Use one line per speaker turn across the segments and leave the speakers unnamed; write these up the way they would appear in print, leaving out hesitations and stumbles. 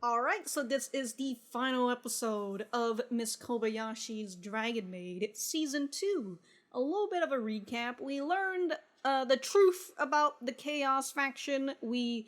Alright, so this is the final episode of Miss Kobayashi's Dragon Maid, Season 2. A little bit of a recap. We learned the truth about the Chaos faction. We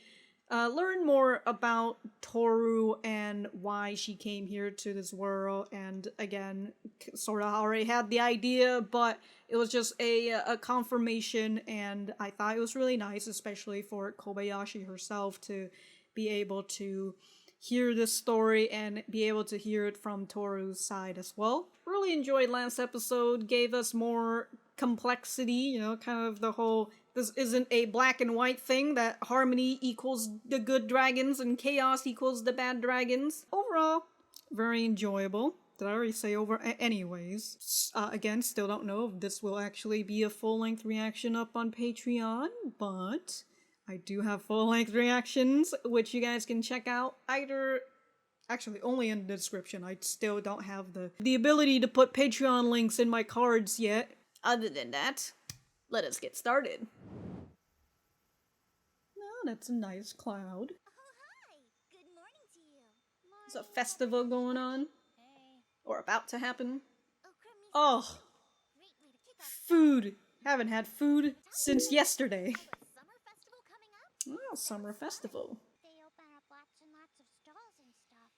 learned more about Tohru and why she came here to this world. And again, sort of already had the idea, but it was just a confirmation. And I thought it was really nice, especially for Kobayashi herself, to be able to hear this story and be able to hear it from Tohru's side as well. Really enjoyed last episode, gave us more complexity, you know, kind of the whole, this isn't a black and white thing, that harmony equals the good dragons and chaos equals the bad dragons. Overall, very enjoyable. Did I already say over? Anyways, again, still don't know if this will actually be a full-length reaction up on Patreon, but I do have full-length reactions, which you guys can check out either, actually only in the description. I still don't have the ability to put Patreon links in my cards yet. Other than that, let us get started. Oh, that's a nice cloud.
Oh, hi! Good morning to you.
There's a festival going on.
Hey.
Or about to happen.
Oh,
Oh,
great way to kick off
food! Haven't had food since yesterday.
summer festival coming up.
Oh, summer festival.
They open up lots and lots of stalls and stuff.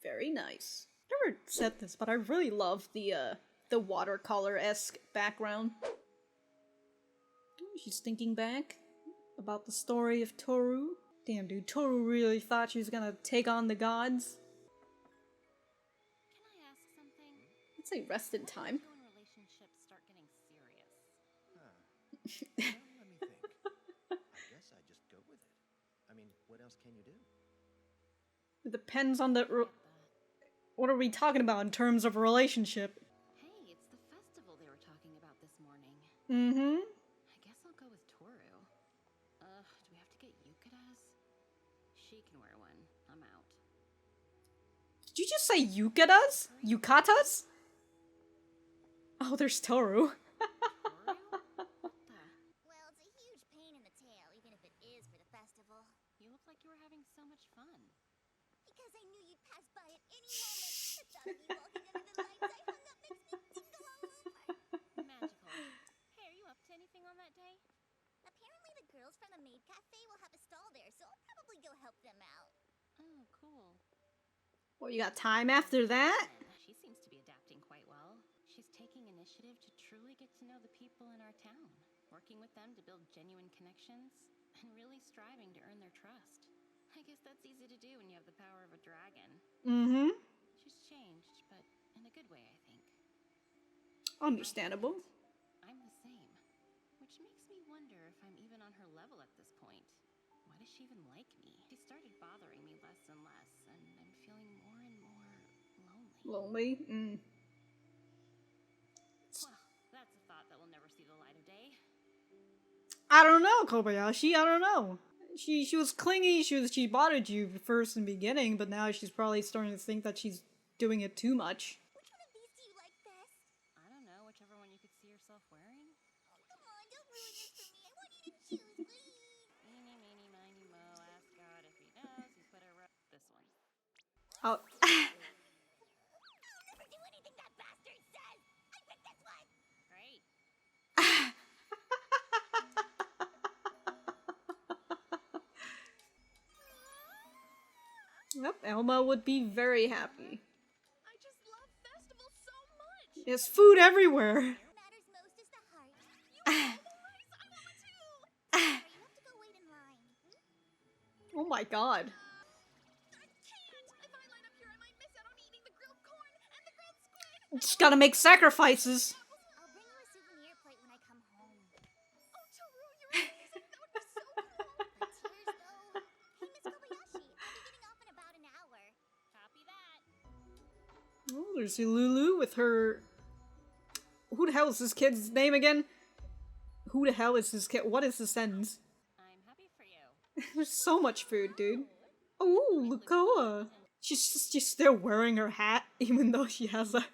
Very nice. Never said this, but I really love the watercolor-esque background. She's thinking back about the story of Tohru. Damn, dude, Tohru really thought she was gonna take on the gods.
Can I ask something?
Let's say rest in time.
When relationships start getting serious.
Well, let me think. I guess I just go with it. I mean, what else can you do?
It depends on the... What are we talking about in terms of a relationship?
Hey, it's the festival they were talking about this morning.
Mm-hmm.
I guess I'll go with Tohru. Do we have to get yukatas? She can wear one. I'm out.
Did you just say yukatas? Yukatas? Oh, there's Tohru.
Tohru? What the? Well, it's a huge pain in the tail, even if it is for the festival. You look like you were having so much fun. Because I knew you'd pass by at any moment. I thought of you walking under the lights I hung up makes me tingle all over. Magical. Hey, are you up to anything on that day? Apparently the girls from the Maid Cafe will have a stall there, so I'll probably go help them out. Oh, cool.
Well, you got time after that?
She seems to be adapting quite well. She's taking initiative to truly get to know the people in our town, working with them to build genuine connections, and really striving to earn their trust. I guess that's easy to do when you have the power of a dragon.
Mm-hmm.
She's changed, but in a good way, I think.
Understandable.
I'm the same, which makes me wonder if I'm even on her level at this point. Why does she even like me? She started bothering me less and less, and I'm feeling more and more lonely.
Lonely? Mm.
Well, that's a thought that will never see the light of day.
I don't know, Kobayashi, I don't know. She was clingy, she bothered you first in the beginning, but now she's probably starting to think that she's doing it too much.
Which one of these do you like best? I don't know, whichever one you could see yourself wearing. Oh, come on, don't ruin this for me. I want you to choose, please. Eeny, meeny, miny, mo, ask God if he knows. He's put this one.
Oh.
I'll never do anything that bastard says! I picked this one! Great.
Yep, Elma would be very happy.
I just love festivals so much!
There's food everywhere.
What matters most is the heart. You want boys? I want one too! Sorry, you have to go wait in line.
Oh my god.
I can't! If I line up here, I might miss out on eating the grilled corn and the grilled squid!
Just gotta make sacrifices.
I'll bring you a souvenir plate when I come home. Oh, Tohru, you're amazing! That would be so cool! Cheers, though. Hey, Miss Kobayashi, I'll be getting off in about an hour. Copy that.
Oh, there's Ilulu with her... Who the hell is this kid's name again? Who the hell is this kid? What is the sentence?
I'm happy for you.
There's so much food, dude. Oh, Lucoa. She's still wearing her hat, even though she has a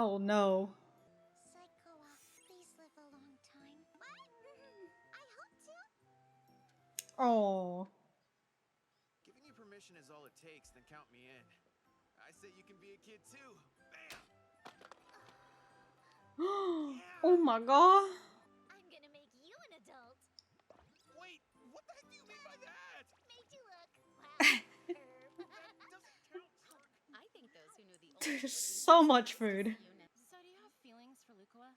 Oh no.
Psychoa, please live a long time. What? I hope to.
Oh.
Giving you permission is all it takes, then count me in. I say you can be a kid too. Bam!
Oh my god.
I'm gonna make you an adult.
Wait, what the heck do you mean by that?
Made you look. Wow.
Doesn't count, jerk.
I think those who knew the old
There's
would be
so much food.
So do you have feelings for Lucoa?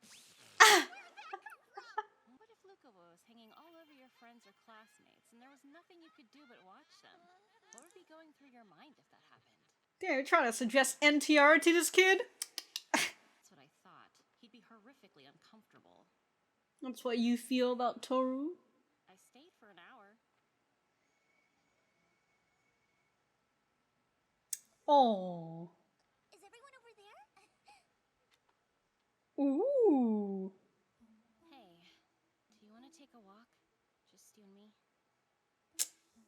What if Lucoa was hanging all over your friends or classmates and there was nothing you could do but watch them? What would be going through your mind if that happened?
Damn, you're trying to suggest NTR to this kid?
That's what I thought. He'd be horrifically uncomfortable.
That's what you feel about Tohru?
I stayed for an hour.
Oh.
Is everyone over there?
Ooh.
Hey, do you want to take a walk? Just you and me?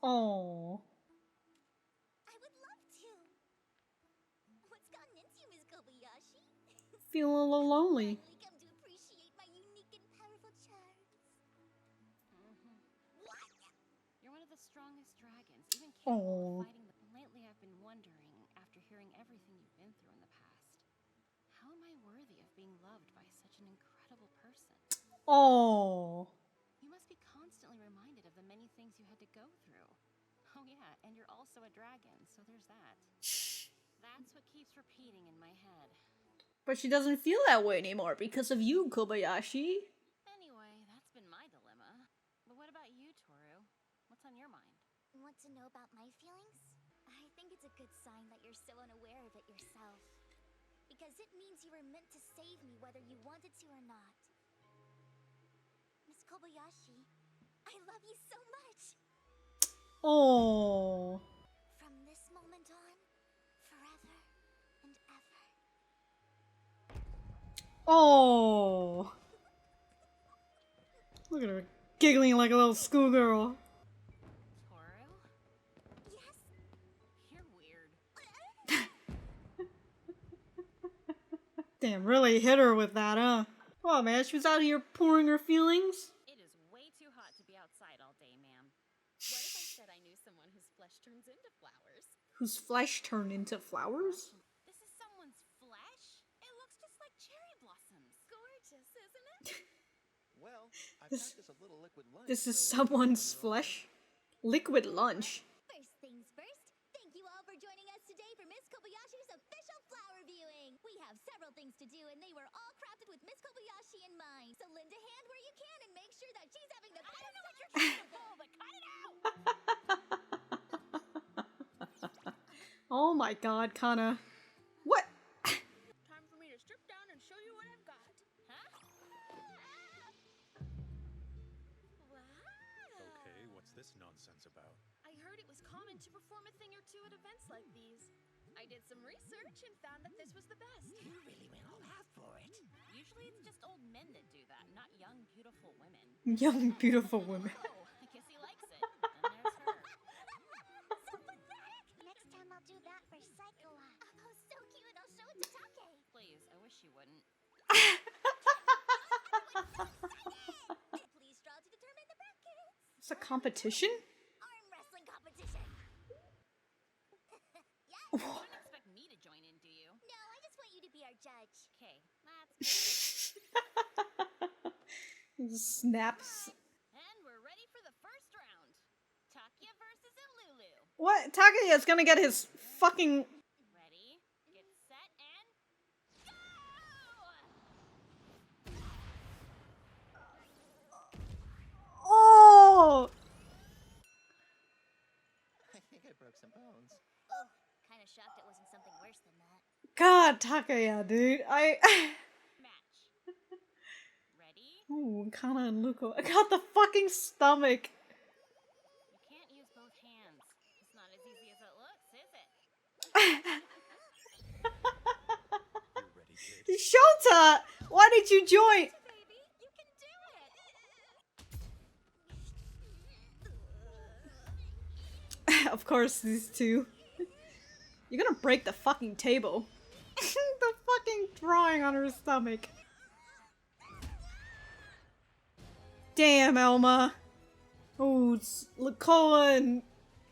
Oh.
I would love to. What's gotten into you, Miss Kobayashi?
Feeling a little lonely.
Finally come to appreciate my unique and powerful charms. What?
You're one of the strongest dragons, even
Aw.
capable of fighting the... Lately I've been wondering, after hearing everything you've been through in the past, how am I worthy of being loved by such an incredible person?
Oh.
You must be constantly reminded of the many things you had to go through. Oh yeah, and you're also a dragon, so there's that. That's what keeps repeating in my head.
But she doesn't feel that way anymore because of you, Kobayashi.
Anyway, that's been my dilemma. But what about you, Tohru? What's on your mind?
Want to know about my feelings? I think it's a good sign that you're so unaware of it yourself. Because it means you were meant to save me whether you wanted to or not. Miss Kobayashi, I love you so much!
Oh.
From this moment on, forever and ever.
Oh. Look at her giggling like a little schoolgirl.
Tohru?
Yes?
You're weird.
Damn, really hit her with that, huh? Come on, man, she was out here pouring her feelings.
It is way too hot to be outside all day, ma'am. What if I said I knew someone whose flesh turns into flowers?
Whose flesh turned into flowers?
This is someone's flesh? It looks just like cherry blossoms. Gorgeous, isn't it?
Well, I
This-
practice a little liquid lunch.
This is
so
someone's
you're all right.
flesh? Liquid lunch.
First things first, thank you all for joining us today for Miss Kobayashi's official flower viewing. We have several things to do, and they were all crafted with Miss Kobayashi in mind. So lend a hand where you can and make sure that she's having the best time.
But cut it out!
Oh my god, Kanna. What?
Time for me to strip down and show you what I've got. Huh? Wow!
Okay, what's this nonsense about?
I heard it was common to perform a thing or two at events like these. I did some research and found that this was the best.
You really went all out for it.
Usually it's just old men that do that, not young, beautiful women.
Young, beautiful women.
Oh, I guess he likes it. And there's her.
So pathetic! Next time I'll do that for Psychoa. Oh, so cute! I'll show it to Take.
Please, I wish you wouldn't.
Please draw to determine the brackets.
It's a competition?
Arm wrestling competition. Yes.
You don't expect me to join in, do you?
No, I just want you to be our judge.
Okay, that's
He just snaps.
And we're ready for the first round. Takya versus Ilulu.
What? Takeya's gonna get his fucking...
Ready, get set, and go!
Oh!
I think I broke some bones.
Oh, kind of shocked it wasn't something worse than that.
God, Takeya, dude.
Match. Ready?
Ooh, Kanna and Lucoa. I got the fucking stomach.
You can't use both hands. It's not as easy as it looks, is it?
You ready, kid?
Shouta! Why did you join?
Baby, you can do it!
Of course, these two. You're gonna break the fucking table. The fucking drawing on her stomach. Damn, Elma. Oh, it's Lucoa and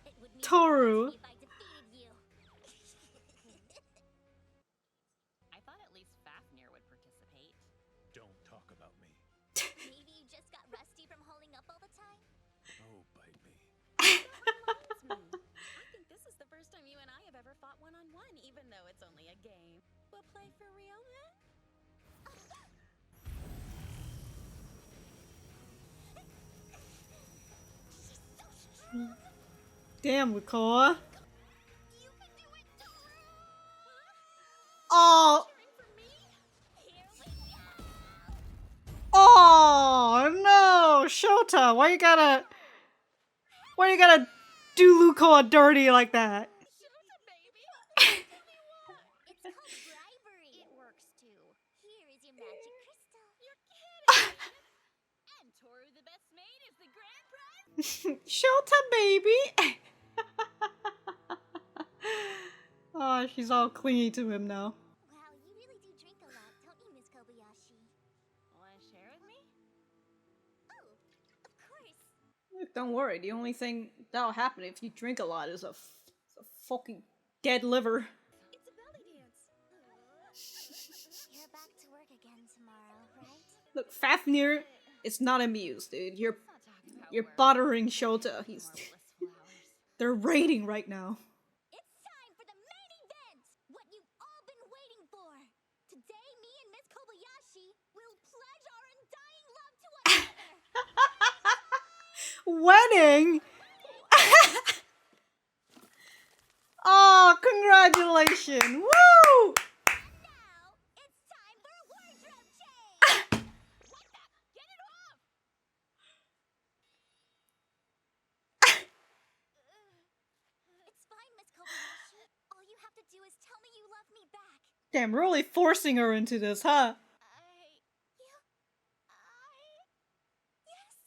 It would mean
Tohru.
if I defeated you.
I thought at least Fafnir would participate.
Don't talk about me.
Maybe you just got rusty from holding up all the time?
Oh, bite me.
That reminds me. I think this is the first time you and I have ever fought one-on-one, even though it's only a game. We'll play for real then?
She's so strong!
Damn, Lucoa.
You can do it, Tohru!
Oh,
Cheering for me? Here we go!
oh no, Shouta, why you gotta do Lucoa dirty like that?
Shouta, baby! Tell me what? It's called bribery. It works too. Here is your magic crystal. You're kidding!
And Tohru, the best maid, is the grand prize.
Shouta, baby. Oh, she's all clingy to him now.
Wow, you really do drink a lot, don't you, Miss Kobayashi?
Wanna share with me?
Oh, of course.
Look, don't worry, the only thing that'll happen if you drink a lot is a fucking dead liver.
It's a belly dance. You're back to work again tomorrow, right?
Look, Fafnir is not amused, dude. You're
Let's not talk about work.
bothering Shouta. He's
More blissful hours.
they're raiding right now.
It's time for the main event! What you've all been waiting for! Today, me and Miss Kobayashi will pledge our undying love to one another!
Wedding? Oh, congratulations! Woo!
And now, it's time for a wardrobe change! What the? Get it off! It's fine, Miss Kobayashi. All you have to do is tell me you love me back.
Damn, really forcing her into this, huh?
Yes!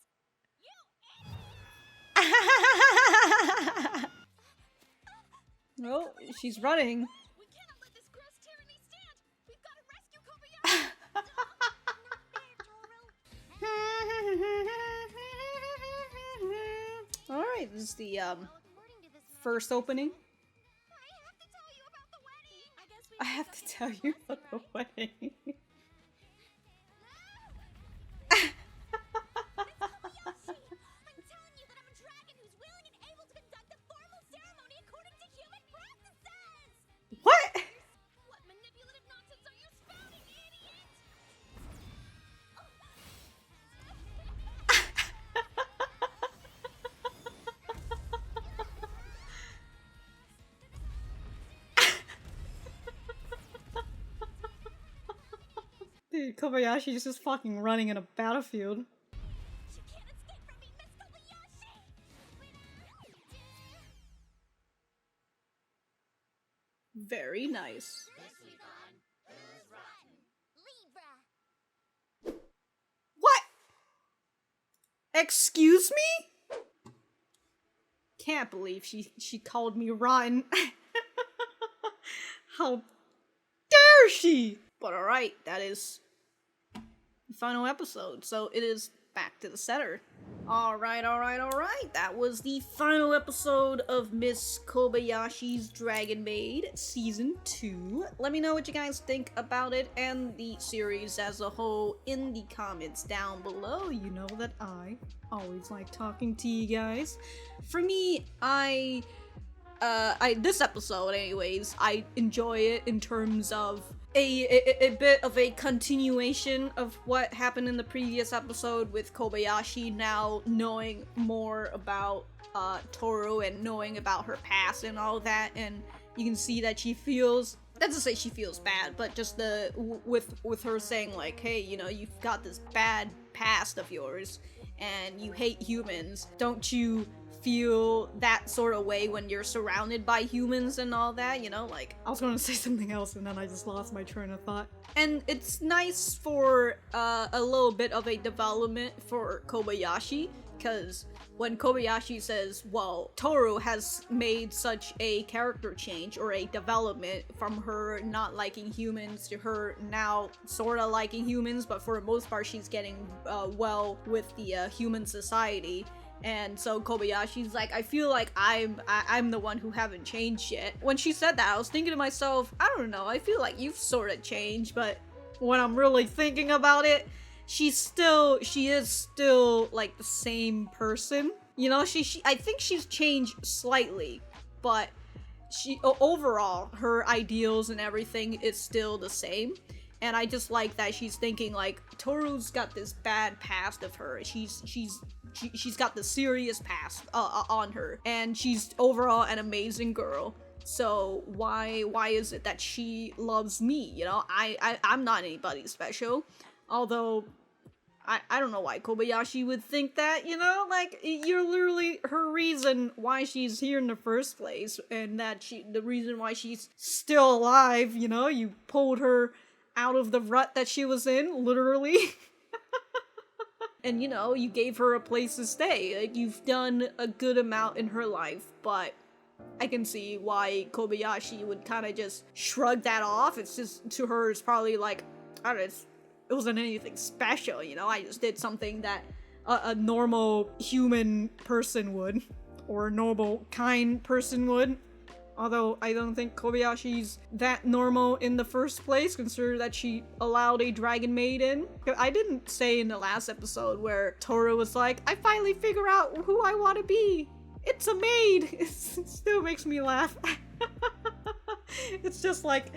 Oh, she's running.
We cannot let this gross tyranny stand! We've got to rescue Kobayashi! Not fair, Tohru!
Alright, this is the
Well, according to this
first
magic
opening.
crystal, I have to tell you about the wedding! I guess we
I have to tell you about the wedding.
Kobayashi! I'm telling you that I'm a dragon who's willing and able to conduct a formal ceremony according to human practices!
What?
What manipulative nonsense are you spouting, idiot?
Dude, Kobayashi's just fucking running in a battlefield.
You can't escape from me, Miss Kobayashi!
Very nice.
Libra!
What? Excuse me? Can't believe she called me rotten. How dare she? But alright, that is the final episode. So it is back to the center. Alright. That was the final episode of Miss Kobayashi's Dragon Maid Season 2. Let me know what you guys think about it and the series as a whole in the comments down below. You know that I always like talking to you guys. For me, this episode anyways, I enjoy it in terms of a bit of a continuation of what happened in the previous episode, with Kobayashi now knowing more about Tohru and knowing about her past and all that, and you can see that she feels, not to say she feels bad, but just with her saying like, hey, you know, you've got this bad past of yours and you hate humans. Don't you feel that sort of way when you're surrounded by humans and all that, you know? Like, I was gonna say something else and then I just lost my train of thought. And it's nice for a little bit of a development for Kobayashi because when Kobayashi says, well, Tohru has made such a character change or a development from her not liking humans to her now sorta liking humans, but for the most part she's getting well with the human society. And so Kobayashi's like, I feel like I'm the one who haven't changed yet. When she said that, I was thinking to myself, I don't know, I feel like you've sort of changed, but when I'm really thinking about it, she is still like the same person. You know, I think she's changed slightly, but overall, her ideals and everything is still the same. And I just like that she's thinking like, Toru's got this bad past of her. She's got the serious past on her, and she's overall an amazing girl. So why is it that she loves me? You know, I'm not anybody special. Although I don't know why Kobayashi would think that, you know? Like, you're literally her reason why she's here in the first place, and that the reason why she's still alive, you know? You pulled her out of the rut that she was in, literally. And, you know, you gave her a place to stay. Like, you've done a good amount in her life, but I can see why Kobayashi would kind of just shrug that off. It's just, to her, it's probably like, I don't know, it wasn't anything special, you know? I just did something that a normal human person would, or a normal, kind person would. Although I don't think Kobayashi's that normal in the first place, considering that she allowed a dragon maid in. I didn't say in the last episode where Tohru was like, I finally figure out who I want to be. It's a maid. It still makes me laugh. It's just like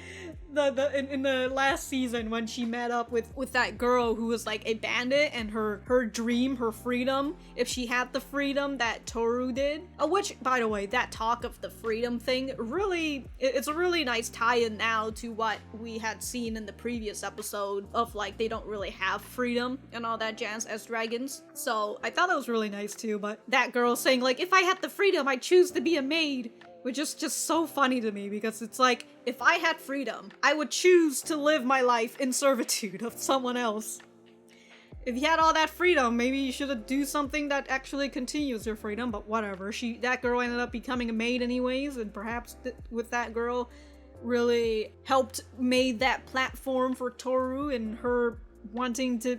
in the last season when she met up with that girl who was like a bandit, and her dream, her freedom, if she had the freedom that Tohru did. Which, by the way, that talk of the freedom thing, really, it's a really nice tie-in now to what we had seen in the previous episode of like, they don't really have freedom and all that jazz as dragons. So I thought that was really nice too, but that girl saying like, if I had the freedom, I'd choose to be a maid. Which is just so funny to me, because it's like, if I had freedom, I would choose to live my life in servitude of someone else. If you had all that freedom, maybe you should do something that actually continues your freedom, but whatever. That girl ended up becoming a maid anyways, and perhaps with that girl really helped made that platform for Tohru and her wanting to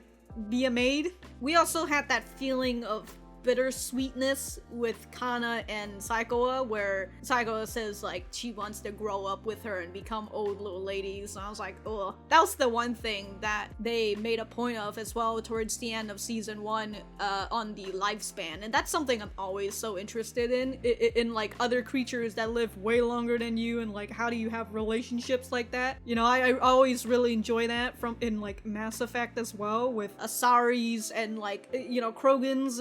be a maid. We also had that feeling of bittersweetness with Kanna and Saikawa, where Saikawa says like she wants to grow up with her and become old little ladies, and I was like, oh, that was the one thing that they made a point of as well towards the end of season 1 on the lifespan, and that's something I'm always so interested in like other creatures that live way longer than you, and like how do you have relationships like that? You know, I always really enjoy that in like Mass Effect as well, with Asaris and like, you know, Krogans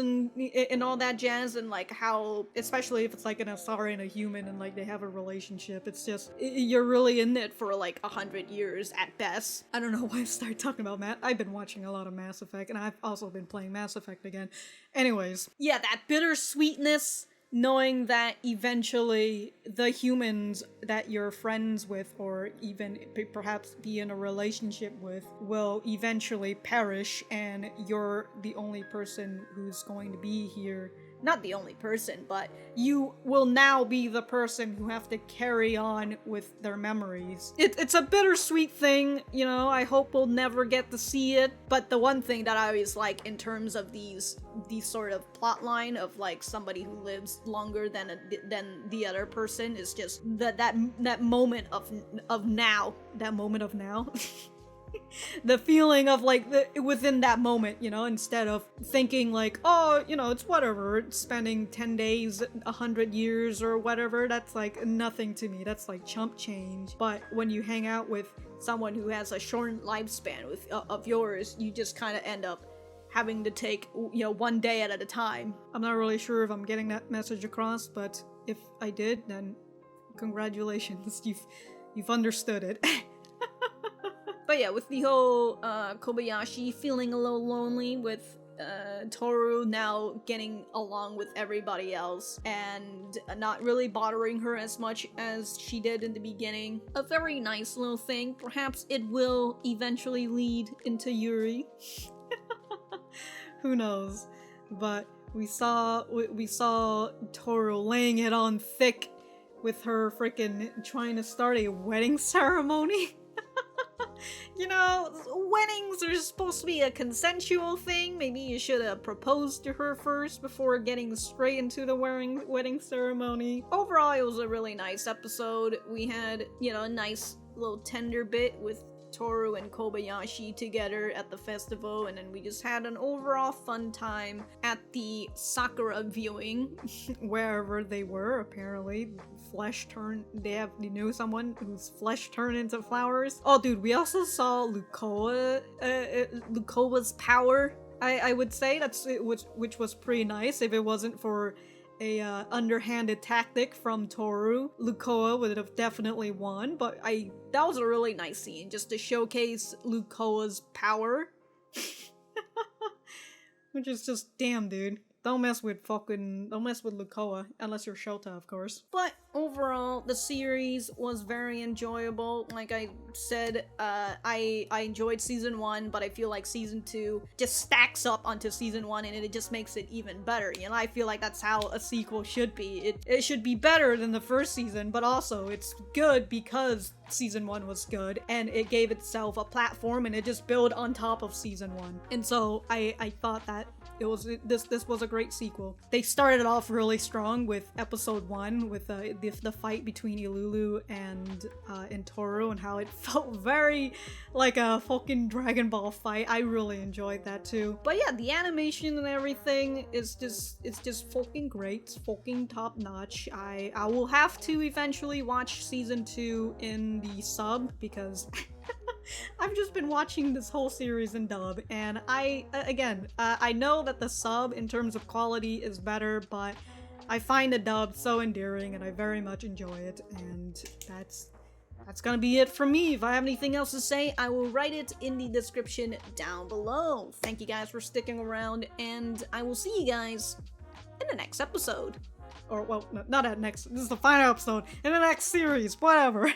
and all that jazz, and like how, especially if it's like an Asari and a human and like they have a relationship, it's just, you're really in it for like 100 years at best. I don't know why I started talking about Matt. I've been watching a lot of Mass Effect, and I've also been playing Mass Effect again. Anyways, yeah, that bittersweetness, knowing that eventually the humans that you're friends with, or even perhaps be in a relationship with, will eventually perish, and you're the only person who's going to be here. Not the only person, but you will now be the person who have to carry on with their memories. It's a bittersweet thing, you know, I hope we'll never get to see it, but the one thing that I always like in terms of these sort of plotline of like somebody who lives longer than the other person is just that moment of now. That moment of now. The feeling of like within that moment, you know, instead of thinking like, oh, you know, it's whatever, it's spending 10 days, 100 years or whatever, that's like nothing to me, that's like chump change. But when you hang out with someone who has a short lifespan of yours, you just kind of end up having to take, you know, one day at a time. I'm not really sure if I'm getting that message across, but if I did, then congratulations, you've understood it. But yeah, with the whole Kobayashi feeling a little lonely with Tohru now getting along with everybody else and not really bothering her as much as she did in the beginning. A very nice little thing. Perhaps it will eventually lead into Yuri. Who knows? But we saw Tohru laying it on thick with her freaking trying to start a wedding ceremony. You know, weddings are supposed to be a consensual thing. Maybe you should have proposed to her first before getting straight into the wedding ceremony. Overall, it was a really nice episode. We had, you know, a nice little tender bit with Tohru and Kobayashi together at the festival, and then we just had an overall fun time at the Sakura viewing, wherever they were. Apparently, they knew someone whose flesh turned into flowers. Oh, dude, we also saw Lucoa's power. I would say which was pretty nice. If it wasn't for a underhanded tactic from Tohru, Lucoa would have definitely won, but that was a really nice scene, just to showcase Lucoa's power. Which is just, damn, dude. Don't mess with Lucoa, unless you're Shouta, of course. But overall, the series was very enjoyable. Like I said, I enjoyed season 1, but I feel like season 2 just stacks up onto season 1, and it just makes it even better. You know, I feel like that's how a sequel should be. It should be better than the first season, but also it's good because season 1 was good, and it gave itself a platform, and it just built on top of season 1. And so I thought that this was a great sequel. They started off really strong with episode 1 with the fight between Ilulu and Tohru, and how it felt very like a fucking Dragon Ball fight. I really enjoyed that too. But yeah, the animation and everything is just fucking great. It's fucking top notch. I will have to eventually watch season 2 in the sub, because I've just been watching this whole series in dub, and I know that the sub in terms of quality is better, but I find the dub so endearing and I very much enjoy it, and that's gonna be it from me. If I have anything else to say, I will write it in the description down below. Thank you guys for sticking around, and I will see you guys in the next episode. Or, well, not at next, this is the final episode, in the next series, whatever.